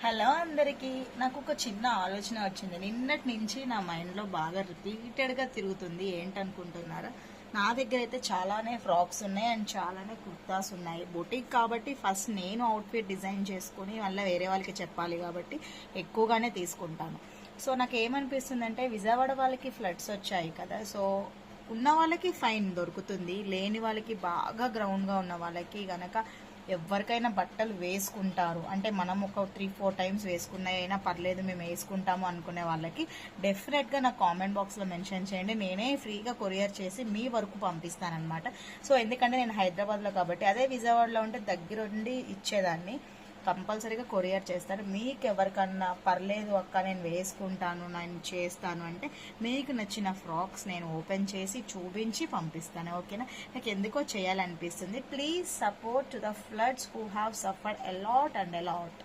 Hello అందరికీ. నాకు ఒక చిన్న ఆలోచన వచ్చింది. నిన్నటి నుంచి నా మైండ్లో బాగా రిపీటెడ్గా తిరుగుతుంది. ఏంటనుకుంటున్నారా? నా దగ్గర అయితే చాలానే ఫ్రాక్స్ ఉన్నాయి అండ్ చాలానే కుర్తాస్ ఉన్నాయి. బొటిక్ కాబట్టి ఫస్ట్ నేను అవుట్ఫిట్ డిజైన్ చేసుకుని మళ్ళీ వేరే వాళ్ళకి చెప్పాలి కాబట్టి ఎక్కువగానే తీసుకుంటాను. సో నాకు ఏమనిపిస్తుంది అంటే, విజయవాడ వాళ్ళకి ఫ్లడ్స్ వచ్చాయి కదా, సో ఉన్న వాళ్ళకి ఫైన్ దొరుకుతుంది, లేని వాళ్ళకి బాగా గ్రౌండ్గా ఉన్న వాళ్ళకి గనక ఎవరికైనా బట్టలు వేసుకుంటారు అంటే, మనం ఒక 3-4 టైమ్స్ వేసుకున్నాయినా పర్లేదు మేము వేసుకుంటాము అనుకునే వాళ్ళకి డెఫినెట్గా నాకు కామెంట్ బాక్స్లో మెన్షన్ చేయండి. నేనే ఫ్రీగా కొరియర్ చేసి మీ వరకు పంపిస్తానమాట. సో ఎందుకంటే నేను హైదరాబాద్లో కాబట్టి, అదే విజయవాడలో ఉంటే దగ్గరుండి ఇచ్చేదాన్ని. కంపల్సరీగా కొరియర్ చేస్తాను. మీకు ఎవరికన్నా పర్లేదు అక్క నేను వేసుకుంటాను, నేను చేస్తాను అంటే మీకు నచ్చిన ఫ్రాక్స్ నేను ఓపెన్ చేసి చూపించి పంపిస్తాను. ఓకేనా? నాకు ఎందుకో చేయాలనిపిస్తుంది. Please support to the floods who have suffered a lot and a lot.